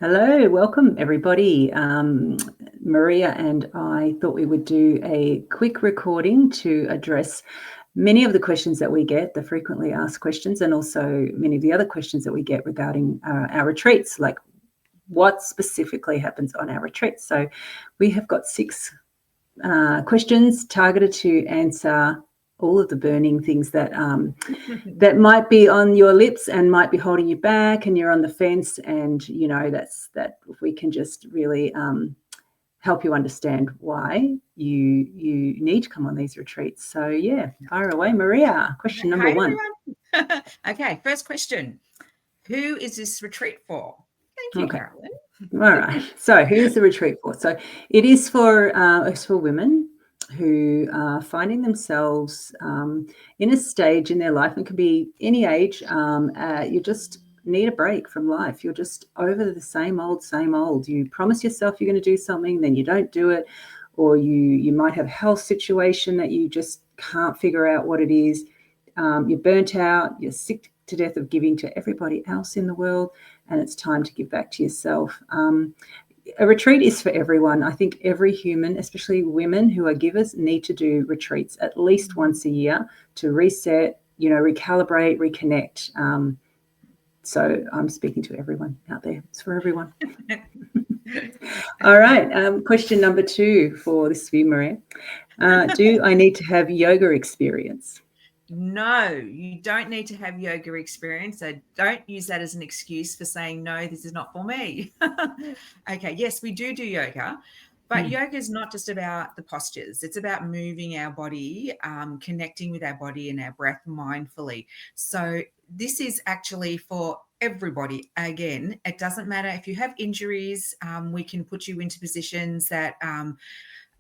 Hello, welcome everybody. Maria and I thought we would do a quick recording to address many of the questions that we get, the frequently asked questions, and also many of the other questions that we get regarding our retreats, like what specifically happens on our retreats. So we have got 6 questions targeted to answer all of the burning things that that might be on your lips and might be holding you back, and you're on the fence. And that's that. If we can just really help you understand why you need to come on these retreats. So yeah, fire away, Maria. Question number 1. Okay, first question. Who is this retreat for? Thank you, Carolyn. All right. So who's the retreat for? So it is for women who are finding themselves in a stage in their life, and it can be any age. You just need a break from life. You're just over the same old. You promise yourself you're going to do something, then you don't do it, or you might have a health situation that you just can't figure out what it is. You're burnt out. You're sick to death of giving to everybody else in the world, and it's time to give back to yourself. A retreat is for everyone. I think every human, especially women who are givers, need to do retreats at least once a year to reset, recalibrate, reconnect. So I'm speaking to everyone out there. It's for everyone. All right. Question number 2 for this for you, Maria. Do I need to have yoga experience? No, you don't need to have yoga experience. So don't use that as an excuse for saying, no, this is not for me. Okay, yes, we do yoga, but yoga is not just about the postures. It's about moving our body, connecting with our body and our breath mindfully. So this is actually for everybody. Again, it doesn't matter if you have injuries. We can put you into positions that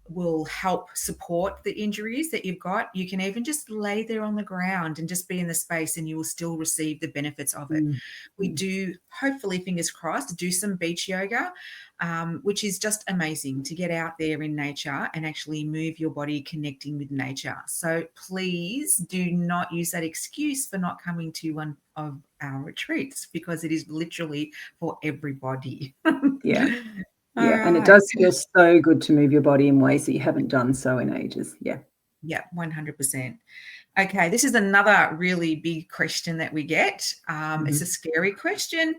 will help support the injuries that you've got. You can even just lay there on the ground and just be in the space, and you will still receive the benefits of it. We do, hopefully, fingers crossed, do some beach yoga, which is just amazing to get out there in nature and actually move your body connecting with nature. So please do not use that excuse for not coming to one of our retreats, because it is literally for everybody. Yeah. Yeah, All and it right. does feel so good to move your body in ways that you haven't done so in ages. Yeah. Yeah, 100%. Okay, this is another really big question that we get. It's a scary question.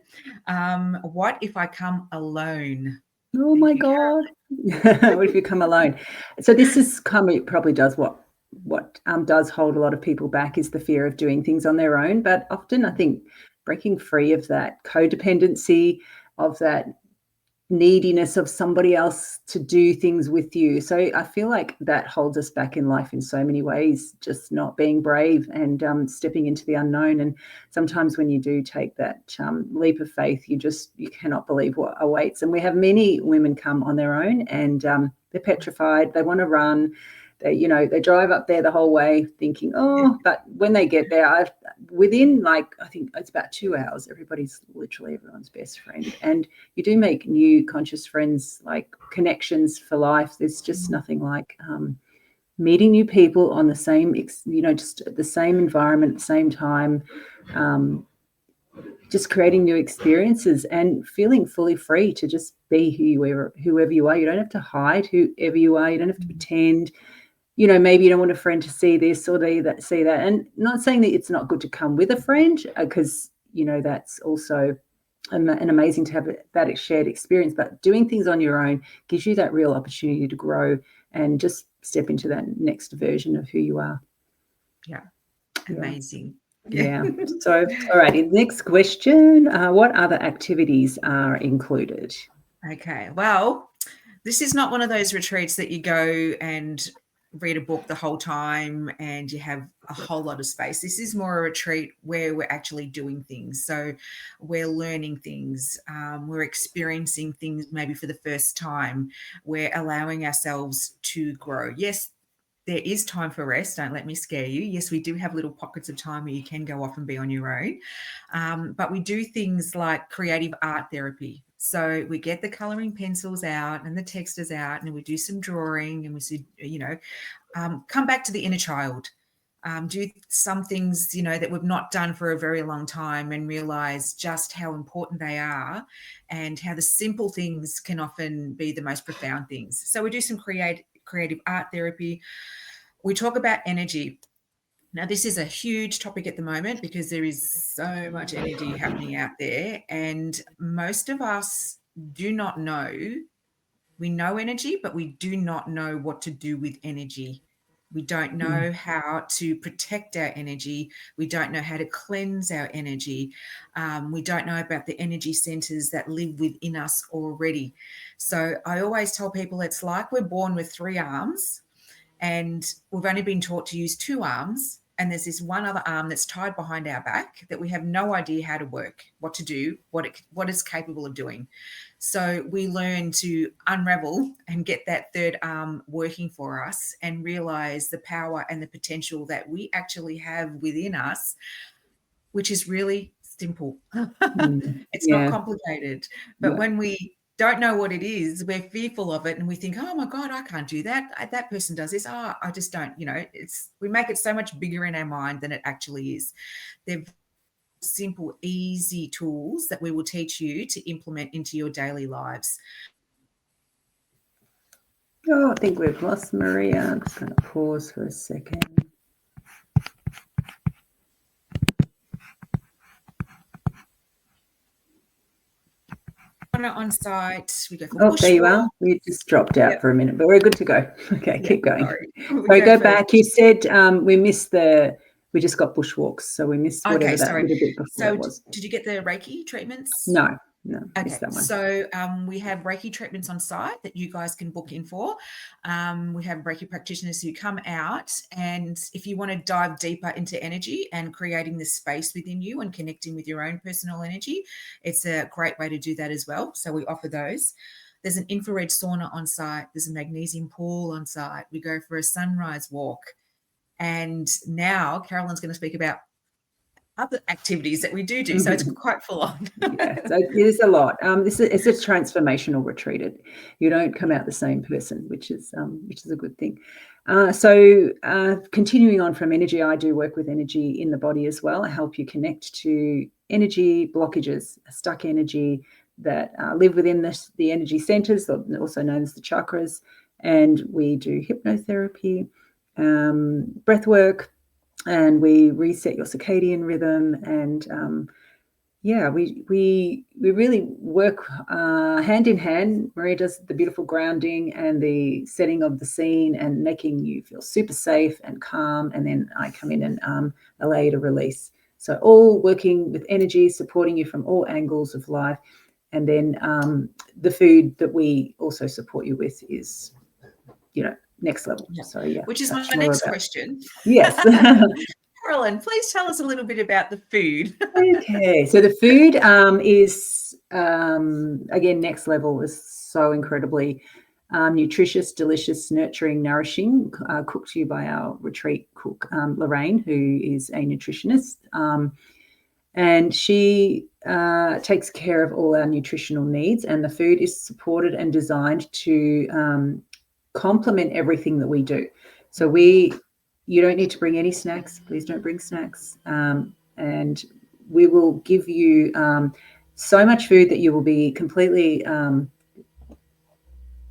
What if I come alone? Oh Thank my you, God. What if you come alone? So this is it probably does what does hold a lot of people back is the fear of doing things on their own. But often I think breaking free of that codependency, of that neediness of somebody else to do things with you. So I feel like that holds us back in life in so many ways, just not being brave and stepping into the unknown. And sometimes when you do take that leap of faith, you cannot believe what awaits. And we have many women come on their own, and they're petrified. They want to run. They drive up there the whole way thinking, but when they get there, within I think it's about 2 hours, everybody's literally everyone's best friend. And you do make new conscious friends, like connections for life. There's just nothing like meeting new people on the same, just the same environment at the same time, just creating new experiences and feeling fully free to just be whoever you are. You don't have to hide whoever you are. You don't have to pretend. Maybe you don't want a friend to see this or see that. And not saying that it's not good to come with a friend, because, that's also and amazing to have that shared experience. But doing things on your own gives you that real opportunity to grow and just step into that next version of who you are. Yeah, amazing. Yeah. So, all righty. Next question. What other activities are included? Okay, well, this is not one of those retreats that you go and read a book the whole time and you have a whole lot of space. This is more a retreat where we're actually doing things. So we're learning things, we're experiencing things maybe for the first time, we're allowing ourselves to grow. Yes, there is time for rest. Don't let me scare you. Yes, we do have little pockets of time where you can go off and be on your own. But we do things like creative art therapy. So we get the colouring pencils out and the textures out, and we do some drawing, and we see, come back to the inner child. do some things, that we've not done for a very long time, and realize just how important they are and how the simple things can often be the most profound things. So we do some creative art therapy. We talk about energy. Now, this is a huge topic at the moment because there is so much energy happening out there, and most of us do not know. We know energy, but we do not know what to do with energy. We don't know how to protect our energy. We don't know how to cleanse our energy. We don't know about the energy centers that live within us already. So I always tell people it's like we're born with 3 arms and we've only been taught to use 2 arms. And there's this one other arm that's tied behind our back that we have no idea how to work, what to do, what it's capable of doing. So we learn to unravel and get that 3rd arm working for us and realize the power and the potential that we actually have within us, which is really simple. It's not complicated. But when we don't know what it is, we're fearful of it, and we think, oh my God, I can't do that. That person does this. Oh, I just don't, we make it so much bigger in our mind than it actually is. They're simple, easy tools that we will teach you to implement into your daily lives. Oh, I think we've lost Maria. I'm just going to pause for a second. On site, we go for bushwalk. There you are. We just dropped out for a minute, but we're good to go. Okay, keep going. Sorry, go back. You said we missed we just got bushwalks, so we missed whatever that little bit before it was. Did you get the Reiki treatments? No, okay. Missed that one. So we have Reiki treatments on site that you guys can book in for. We have Reiki practitioners who come out, and if you want to dive deeper into energy and creating this space within you and connecting with your own personal energy, it's a great way to do that as well. So we offer those. There's an infrared sauna on site. There's a magnesium pool on site. We go for a sunrise walk. And now Carolyn's going to speak about other activities that we do. So it's quite full on. So there's a lot. It's a transformational retreat. You don't come out the same person, which is a good thing. So continuing on from energy, I do work with energy in the body as well. I help you connect to energy blockages, stuck energy that live within the energy centers, also known as the chakras. And we do hypnotherapy, breath work, and we reset your circadian rhythm. And we really work hand in hand. Maria does the beautiful grounding and the setting of the scene and making you feel super safe and calm. And then I come in and allow you to release. So all working with energy, supporting you from all angles of life. And then the food that we also support you with is, next level. So which is my next question. Yes. Carolyn, please tell us a little bit about the food. Okay, so the food is again next level. Is so incredibly nutritious, delicious, nurturing, nourishing. Cooked to you by our retreat cook, Lorraine, who is a nutritionist, and she takes care of all our nutritional needs. And the food is supported and designed to complement everything that we do. So you don't need to bring any snacks. Please don't bring snacks. And we will give you so much food that you will be completely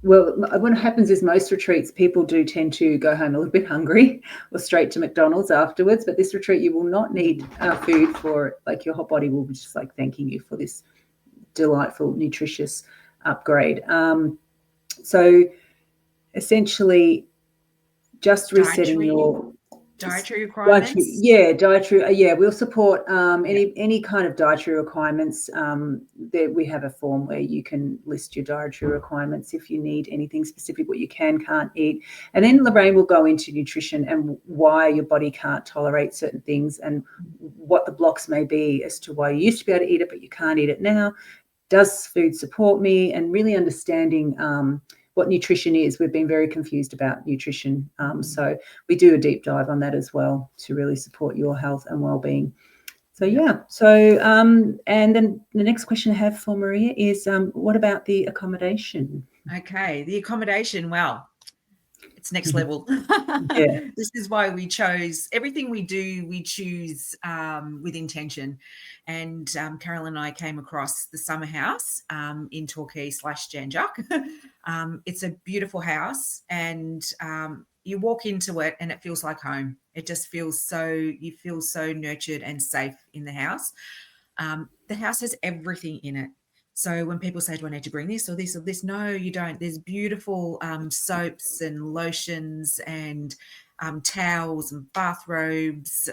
what happens is most retreats, people do tend to go home a little bit hungry or straight to McDonald's afterwards. But this retreat, you will not need food for, your whole body will be just thanking you for this delightful, nutritious upgrade. So essentially, just resetting your dietary requirements. Dietary. We'll support any kind of dietary requirements. There we have a form where you can list your dietary requirements if you need anything specific, what you can't eat. And then Lorraine will go into nutrition and why your body can't tolerate certain things and what the blocks may be as to why you used to be able to eat it but you can't eat it now. Does food support me? And really understanding what nutrition is. We've been very confused about nutrition. So we do a deep dive on that as well to really support your health and well-being. So, and then the next question I have for Maria is what about the accommodation? Okay, the accommodation. Well, It's next level. Yeah. This is why we chose everything we do. We choose with intention. And Carol and I came across the summer house in Torquay/Janjuk. It's a beautiful house, and you walk into it and it feels like home. It just feels so, you feel so nurtured and safe in the house. The house has everything in it. So when people say, do I need to bring this or this or this? No, you don't. There's beautiful soaps and lotions and towels and bathrobes.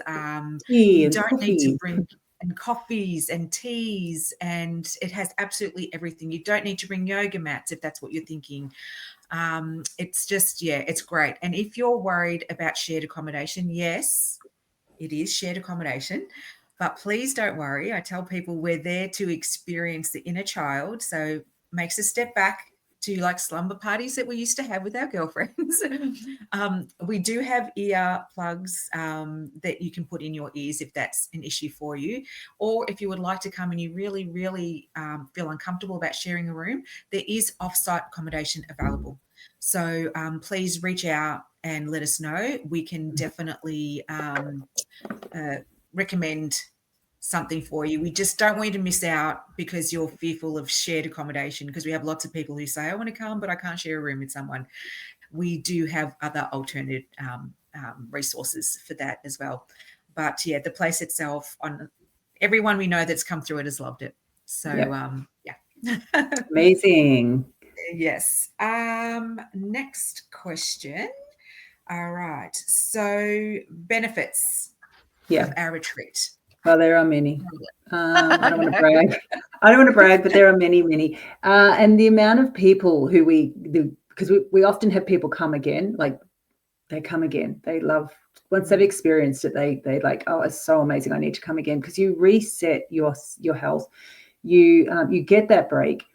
Tea You and don't need to coffee. bring, and coffees and teas, and it has absolutely everything. You don't need to bring yoga mats if that's what you're thinking. It's just, yeah, it's great. And if you're worried about shared accommodation, yes, it is shared accommodation. But please don't worry. I tell people we're there to experience the inner child. So makes a step back to like slumber parties that we used to have with our girlfriends. We do have ear plugs that you can put in your ears if that's an issue for you. Or if you would like to come and you really, really feel uncomfortable about sharing a room, there is off-site accommodation available. So please reach out and let us know. We can definitely recommend something for you. We just don't want you to miss out because you're fearful of shared accommodation, because we have lots of people who say, I want to come, but I can't share a room with someone. We do have other alternative resources for that as well. But yeah, the place itself, on everyone we know that's come through it has loved it. So yeah. Amazing. Yes. Next question. All right. So benefits of our retreat. Well, there are many. I don't want to brag. I don't want to brag, but there are many, many. And the amount of people who because we often have people come again, like they come again. They love, once they've experienced it, they like, oh, it's so amazing. I need to come again, because you reset your health. You get that break.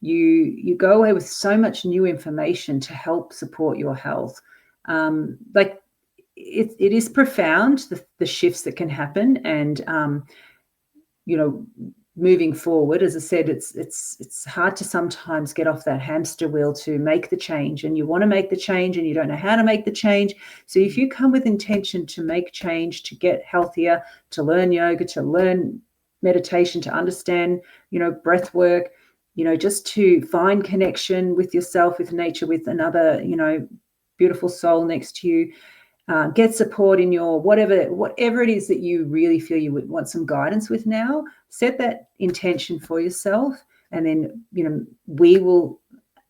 You go away with so much new information to help support your health. Like it is profound, the shifts that can happen. And moving forward, as I said, it's hard to sometimes get off that hamster wheel to make the change, and you want to make the change and you don't know how to make the change. So if you come with intention to make change, to get healthier, to learn yoga, to learn meditation, to understand breath work, just to find connection with yourself, with nature, with another beautiful soul next to you, get support in your whatever it is that you really feel you would want some guidance with now. Set that intention for yourself, and then we will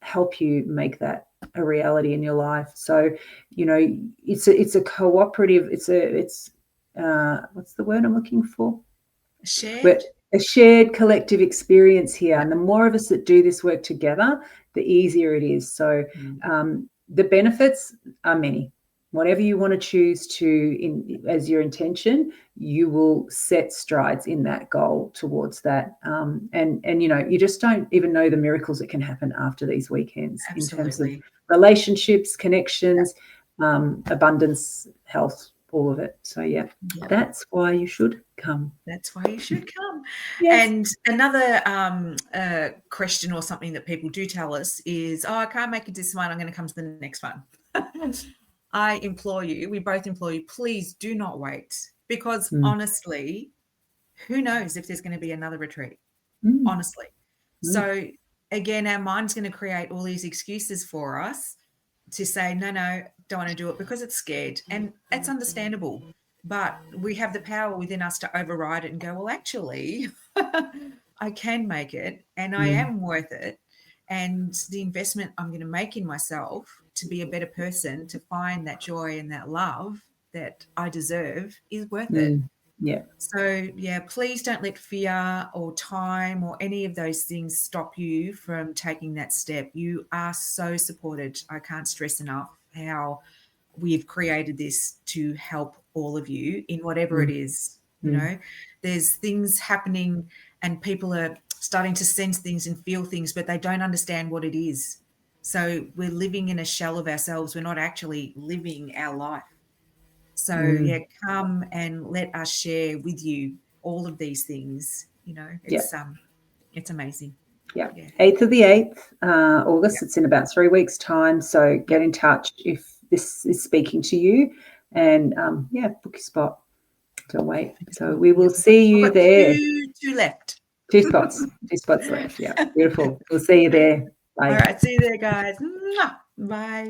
help you make that a reality in your life. So it's a cooperative, it's what's the word I'm looking for? A shared collective experience here. And the more of us that do this work together, the easier it is. So the benefits are many. Whatever you want to choose as your intention, you will set strides in that goal towards that. And you just don't even know the miracles that can happen after these weekends. Absolutely. In terms of relationships, connections, abundance, health, all of it. So that's why you should come. That's why you should come. Yes. And another question or something that people do tell us is, I can't make it this one, I'm going to come to the next one. I implore you, we both implore you, please do not wait, because honestly, who knows if there's going to be another retreat, honestly. So again, our mind's going to create all these excuses for us to say, no, don't want to do it because it's scared. And that's understandable. But we have the power within us to override it and go, well, actually, I can make it and I am worth it. And the investment I'm going to make in myself to be a better person, to find that joy and that love that I deserve, is worth it. Yeah. So, please don't let fear or time or any of those things stop you from taking that step. You are so supported. I can't stress enough how we've created this to help all of you in whatever it is. There's things happening and people are starting to sense things and feel things, but they don't understand what it is. So we're living in a shell of ourselves. We're not actually living our life. So come and let us share with you all of these things. It's amazing. Yeah. 8th of the 8th, August. It's in about 3 weeks' time. So get in touch if this is speaking to you, and book your spot. Don't wait. So we will see you there. Two left. 2 spots. 2 spots left. Yeah, beautiful. We'll see you there. Bye. All right, see you there, guys. Bye.